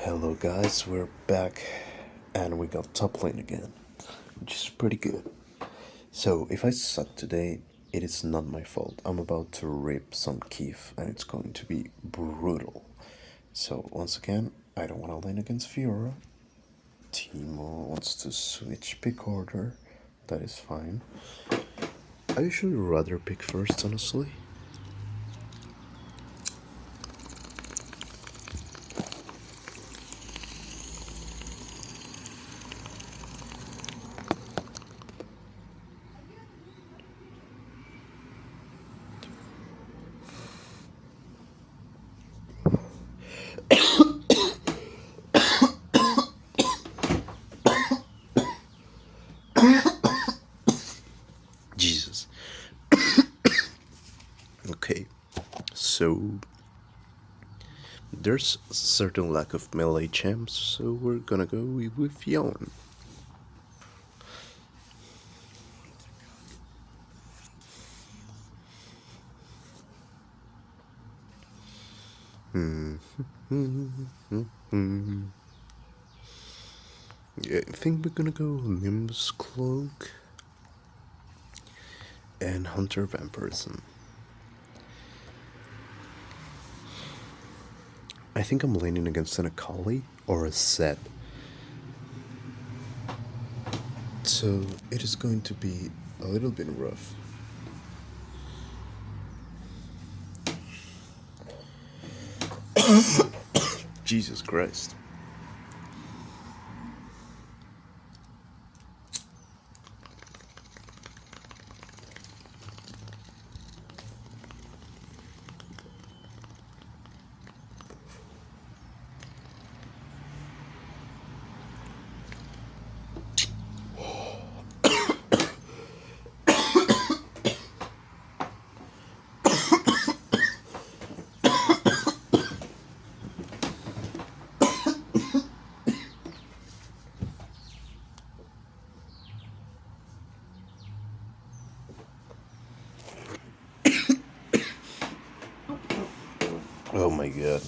Hello guys, we're back and we got top lane again, which is pretty good. So if I suck today, it is not my fault. I'm about to rip some kief and it's going to be brutal. So once again, I don't want to lane against Fiora. Timo wants to switch pick order. That is fine. I usually rather pick first, honestly. Jesus. Okay, so there's a certain lack of melee champs, so we're gonna go with Yone. Yeah, I think we're gonna go Nimbus Cloak and Hunter Vampirism. I think I'm leaning against an Akali or a Zed. So it is going to be a little bit rough. Jesus Christ. Oh my god.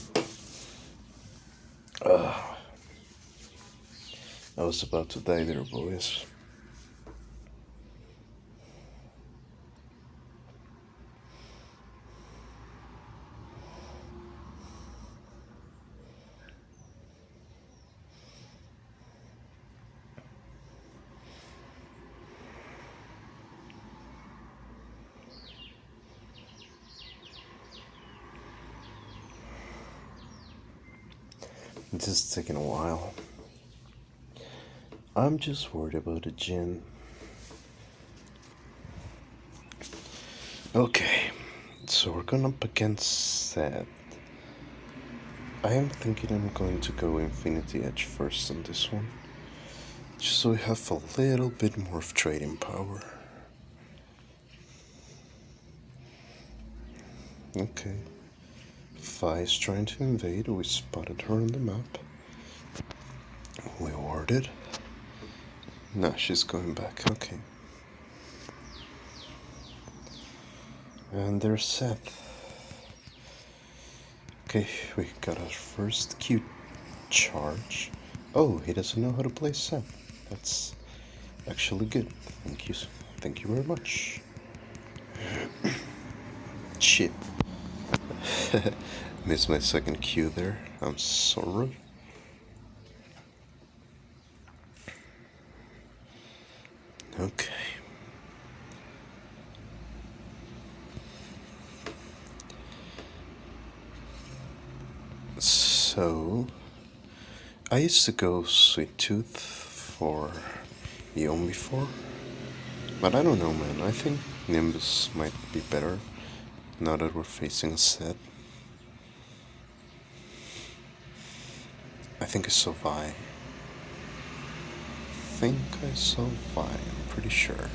I was about to die there, boys. This is taking a while. I'm just worried about the Jin. Okay, so we're going up against that. I am thinking I'm going to go Infinity Edge first on this one, just so we have a little bit more of trading power. Okay. Fi is trying to invade, we spotted her on the map. We warded. Nah, she's going back, okay. And there's Seth. Okay, we got our first Q charge. Oh, he doesn't know how to play Seth. That's actually good. Thank you. Thank you very much. Shit. Missed my second Q there. I'm sorry. Okay. So, I used to go Sweet Tooth for Yone before, but I don't know, man. I think Nimbus might be better now that we're facing a set. I think I saw Vi. I'm pretty sure.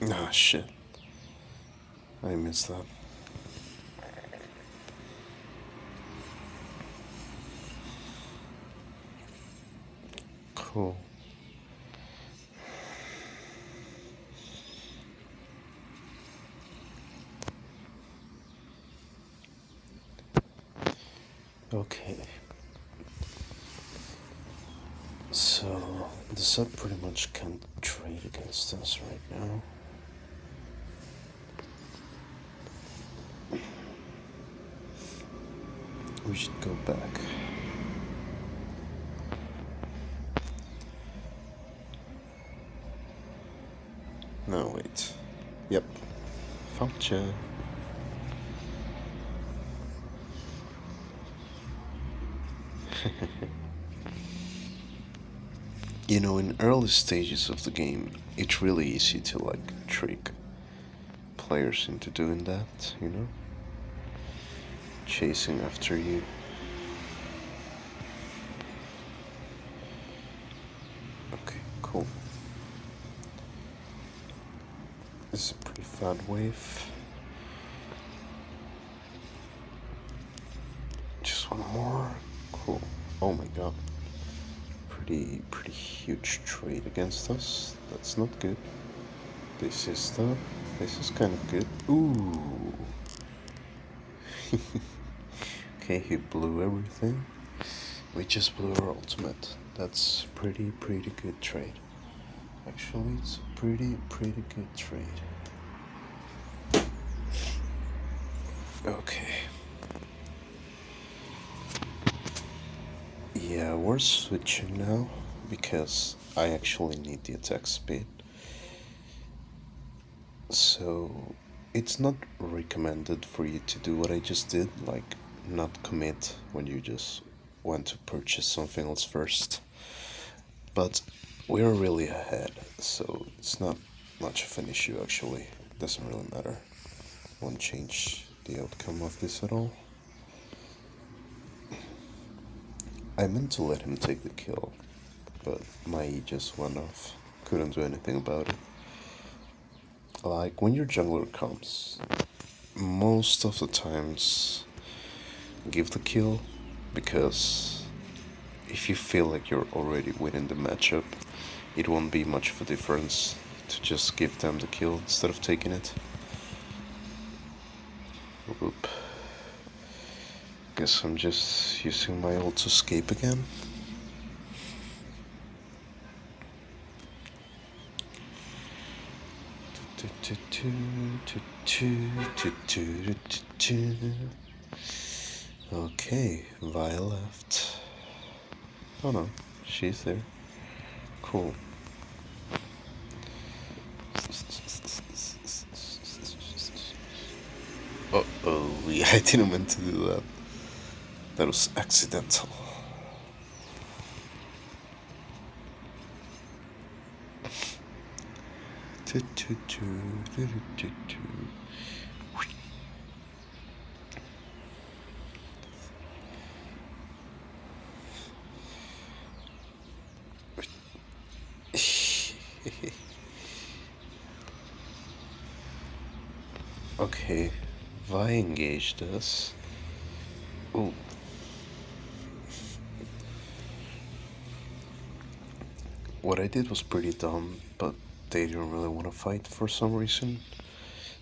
Ah, shit. I missed that. Cool. Okay. So, the sub pretty much can't trade against us right now. We should go back. No, wait. Yep. Function. You know, in early stages of the game, it's really easy to like trick players into doing that, you know? Chasing after you. Okay, cool. This is a pretty fun wave. Just one more. Cool. Oh my god. Pretty huge trade against us. That's not good. This is kind of good. Ooh. Okay, he blew everything. We just blew our ultimate. That's pretty good trade. Actually, it's a pretty good trade. Okay. Yeah, we're switching now because I actually need the attack speed. So, it's not recommended for you to do what I just did, like not commit when you just want to purchase something else first. But we're really ahead, so it's not much of an issue actually. Doesn't really matter. Won't change the outcome of this at all. I meant to let him take the kill, but my E just went off. Couldn't do anything about it. Like, when your jungler comes, most of the times give the kill, because if you feel like you're already winning the matchup, it won't be much of a difference to just give them the kill instead of taking it. Oop. Guess I'm just using my ult to escape again. Okay, Vi left. Oh no, she's there. Cool. Uh-oh, yeah, I didn't mean to do that. That was accidental. Okay, Vi engaged us. Ooh. What I did was pretty dumb, but they didn't really want to fight for some reason.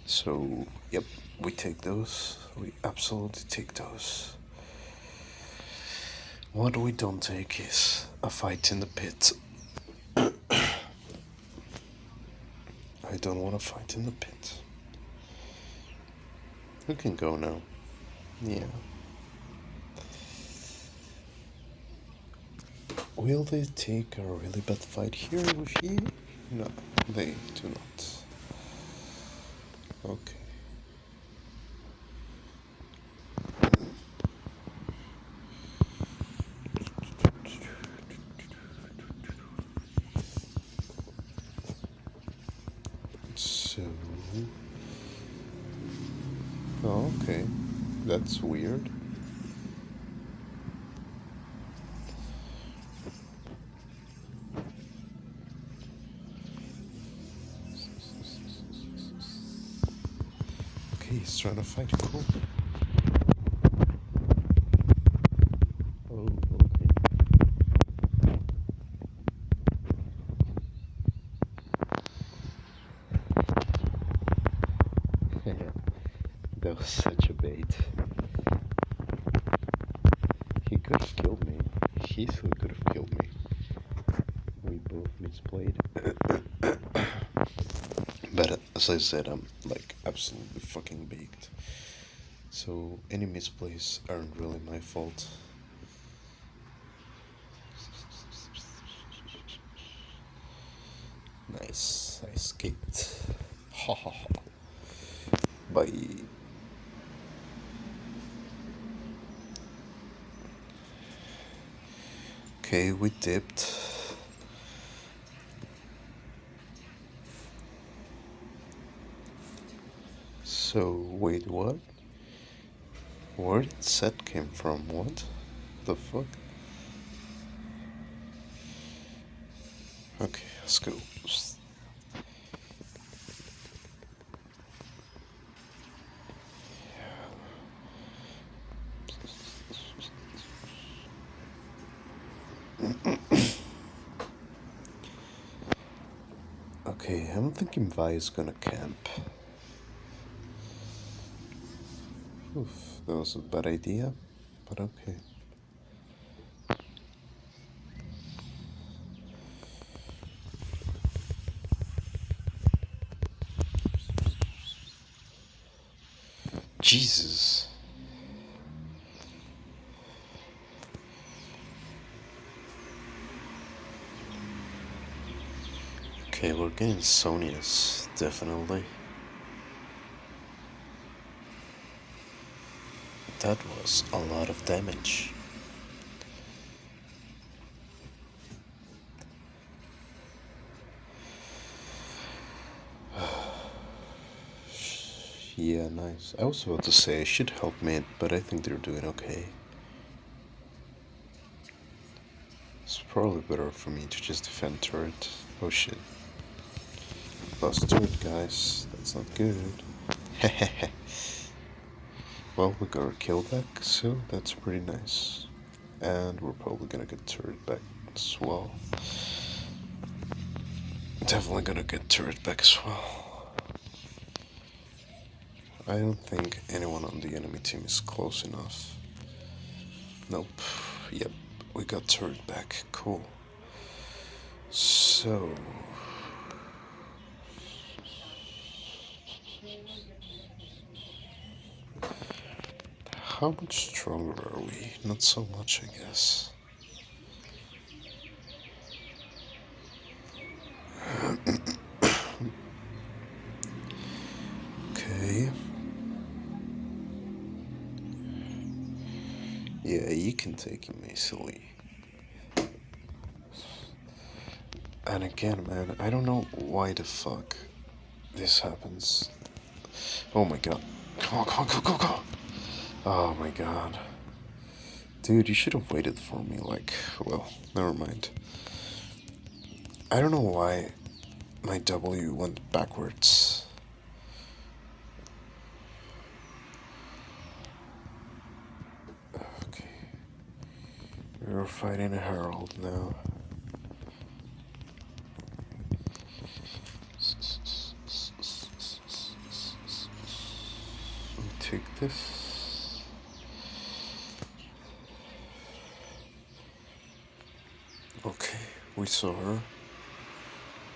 So, yep, we take those. We absolutely take those. What we don't take is a fight in the pit. I don't want to fight in the pit. We can go now. Yeah. Will they take a really bad fight here with you? No, they do not. Okay. So... Oh, okay. That's weird. Okay, he's trying to fight. Cool. Oh, okay. That was such a bait. could have killed me. He easily could have killed me. We both misplayed. But as I said, I'm like absolutely fucking baked. So any misplays aren't really my fault. Nice, I escaped. Ha ha ha. Bye. Okay, we dipped. So, wait, what? Where did set came from? What the fuck? Okay, let's go. Okay, I'm thinking Vi is gonna camp. Oof, that was a bad idea, but okay. Jesus. Okay, we're getting Sonia's, definitely. That was a lot of damage. Yeah, nice. I was about to say I should help mid, but I think they're doing okay. It's probably better for me to just defend turret. Oh shit. Lost turret, guys. That's not good. Hehehe. Well, we got our kill back, so that's pretty nice. And we're probably gonna get turret back as well. Definitely gonna get turret back as well. I don't think anyone on the enemy team is close enough. Nope. Yep, we got turret back. Cool. So... how much stronger are we? Not so much, I guess. Okay. Yeah, you can take him easily. And again, man, I don't know why the fuck this happens. Oh my god. Come on, come on, come on, come on, come on. Oh my god. Dude, you should have waited for me, like, well, never mind. I don't know why my W went backwards. Okay. We're fighting a Herald now. Take this. Okay, we saw her.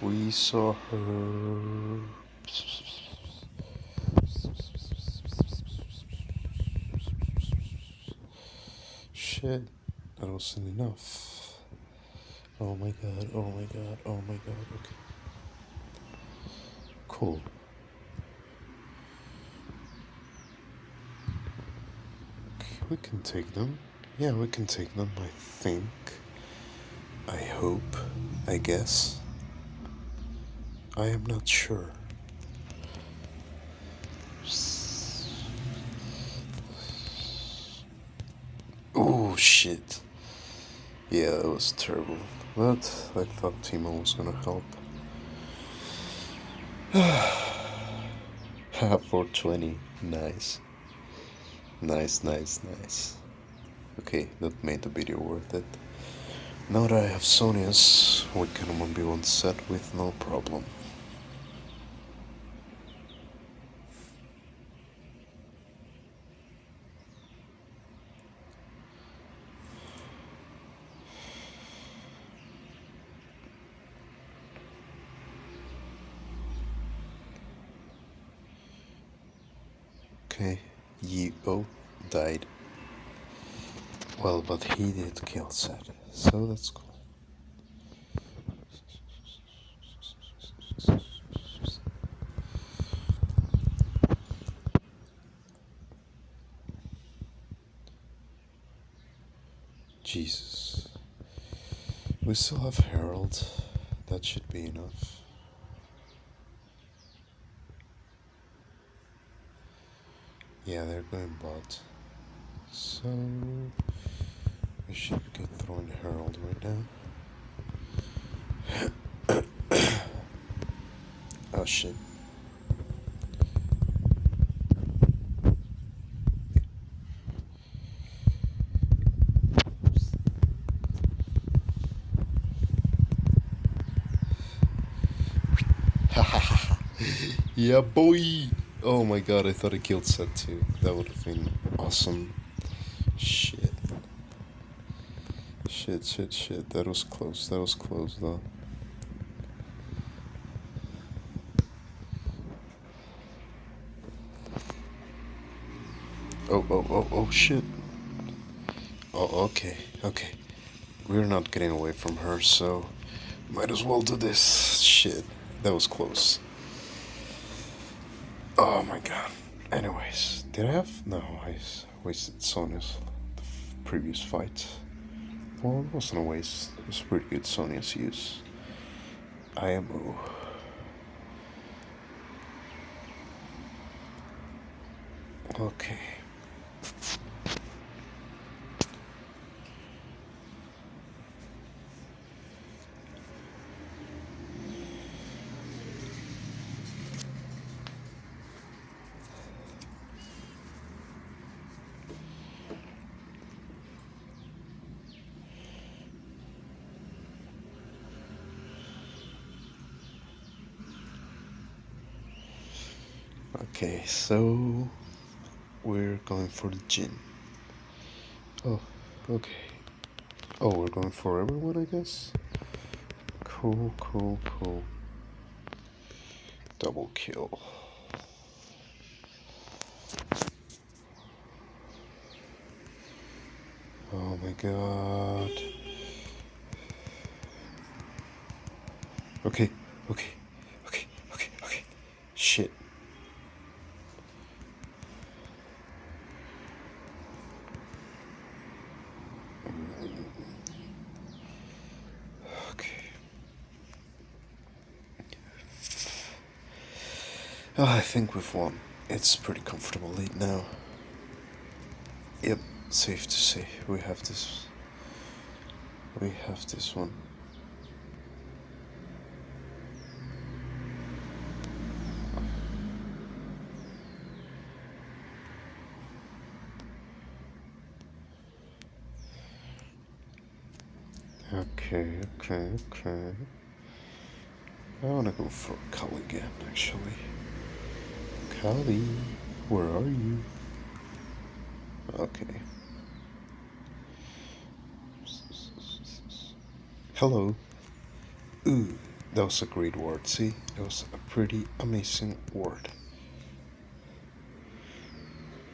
We saw her. Shit, that wasn't enough. Oh my god, oh my god, oh my god, okay. Cool. Okay, we can take them. Yeah, we can take them, I think. I hope. I guess. I am not sure. Oh shit. Yeah, that was terrible. But I thought Timo was gonna help. 420. Nice. Nice, nice, nice. Okay, that made the video worth it. Now that I have Sonia's, we can 1v1 set with no problem. Okay, you died. Well, but he did kill Seth, so that's cool. Jesus. We still have Harold. That should be enough. Yeah, they're going bot. So we should be good throwing Harold right now. Oh shit. Yeah, boy! Oh my god, I thought I killed Set too. That would have been awesome. Shit. Shit. That was close. That was close though. Oh, shit. Oh, okay. We're not getting away from her, so might as well do this. Shit. That was close. Oh my god. Anyways, did I have? No, I wasted Sonya's previous fight. Well, it wasn't a waste. It was pretty good Sonya's use. IMO. Okay. Okay, so we're going for the gin. Oh, okay. Oh, we're going for everyone, I guess? Cool. Double kill. Oh my god. Okay. Shit. Okay. Oh, I think we've won. It's pretty comfortable lead now. Yep, safe to say. We have this. We have this one. Okay. I wanna go for Kali again, actually. Kali, where are you? Okay. Hello. Ooh, that was a great word, see? That was a pretty amazing word.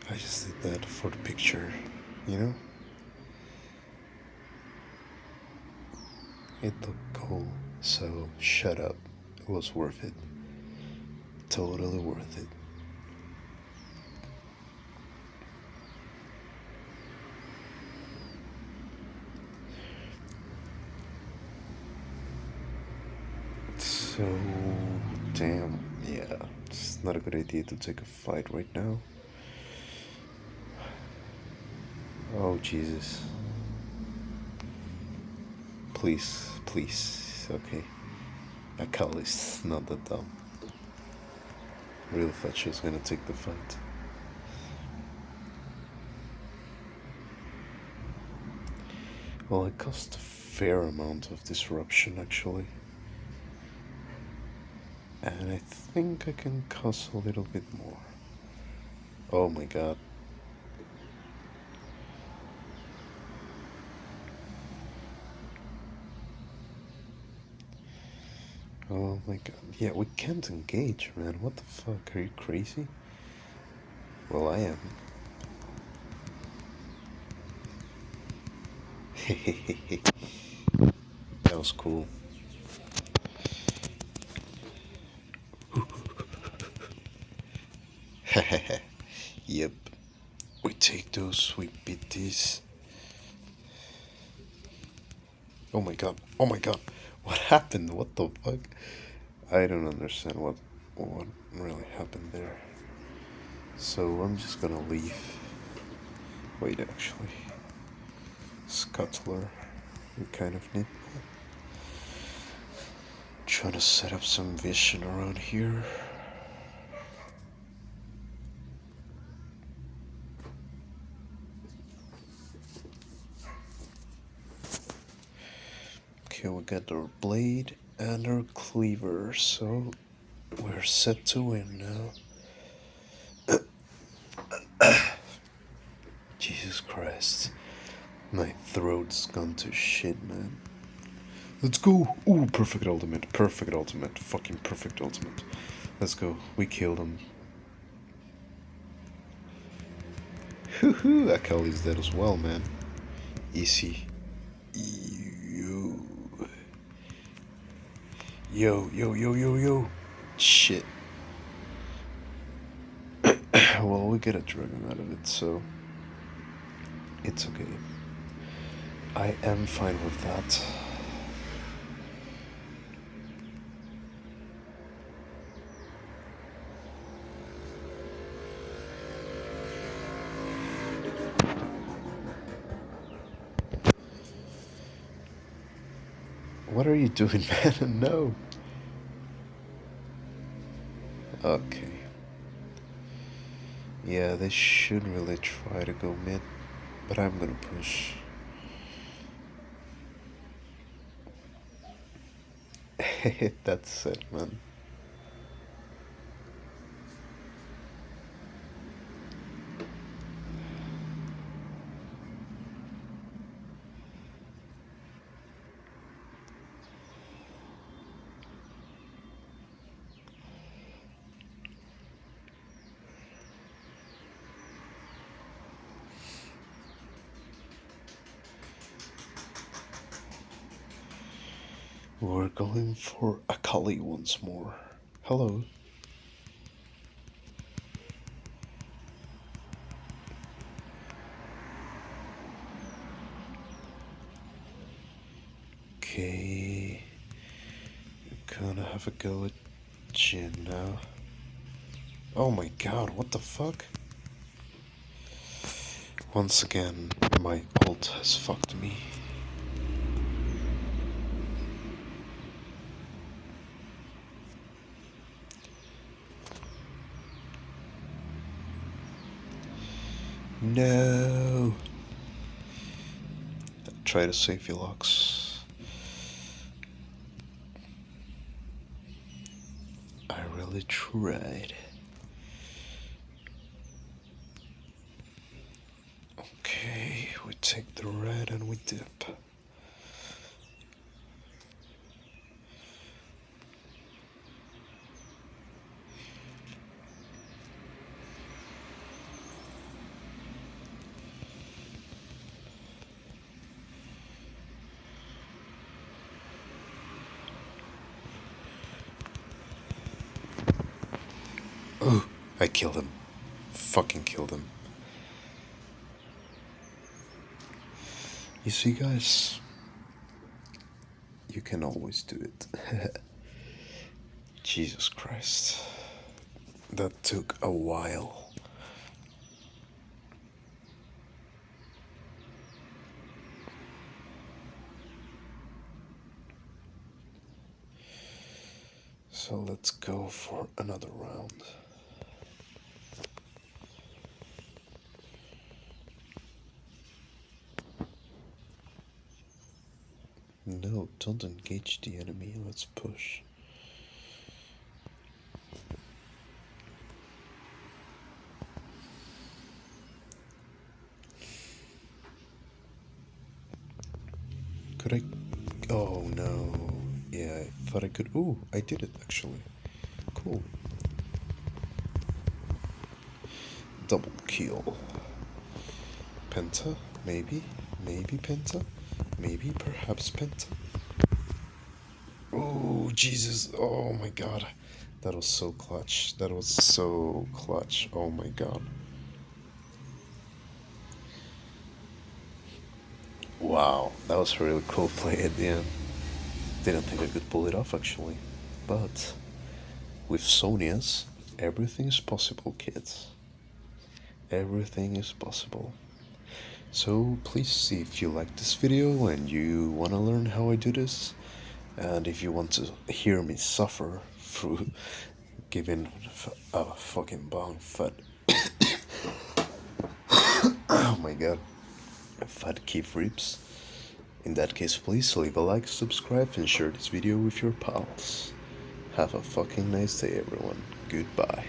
I just did that for the picture, you know? It looked cool, so shut up. It was worth it. Totally worth it. So, damn, yeah, it's not a good idea to take a fight right now. Oh, Jesus. Please, okay. Akali is not that dumb. Real Fetcher's gonna take the fight. Well, it cost a fair amount of disruption, actually. And I think I can cause a little bit more. Oh my god. Oh my god. Yeah, we can't engage, man. What the fuck? Are you crazy? Well, I am. That was cool. Yep. We take those, we beat these. Oh my god. Oh my god. What happened? What the fuck? I don't understand what really happened there. So I'm just gonna leave. Wait, actually. Scuttler. We kind of need. Trying to set up some vision around here. Okay, we got our blade and our cleaver, so we're set to win now. Jesus Christ. My throat's gone to shit, man. Let's go! Ooh, perfect ultimate, perfect ultimate, fucking perfect ultimate. Let's go. We killed him. Hoo-hoo, Akali's dead as well, man. Easy. Yo. Yo, yo, yo, yo, yo. Shit. Well, we get a dragon out of it, so it's okay. I am fine with that. What are you doing, man? No. Okay. Yeah, they should really try to go mid, but I'm gonna push. That's it, man. We're going for Akali once more. Hello. Okay. We're gonna have a go at Jin now. Oh my god, what the fuck? Once again, my ult has fucked me. No. Try to save your locks. I really tried. Okay, we take the red and we dip. Oh, I killed him. Fucking killed him. You see, guys, you can always do it. Jesus Christ. That took a while. So let's go for another round. No, don't engage the enemy, let's push. Could I? Oh no. Yeah, I thought I could. Ooh, I did it actually. Cool. double kill. Penta? Maybe? Maybe Penta? Maybe, perhaps Penta? Oh, Jesus. Oh my god. That was so clutch. That was so clutch. Oh my god. Wow, that was really cool play at the end. Didn't think I could pull it off actually. But with Sonia's, everything is possible, kids. Everything is possible. So please see if you like this video and you want to learn how I do this. And if you want to hear me suffer through giving a fucking bong fat. Oh my god. Fat kief rips. In that case, please leave a like, subscribe, and share this video with your pals. Have a fucking nice day, everyone. Goodbye.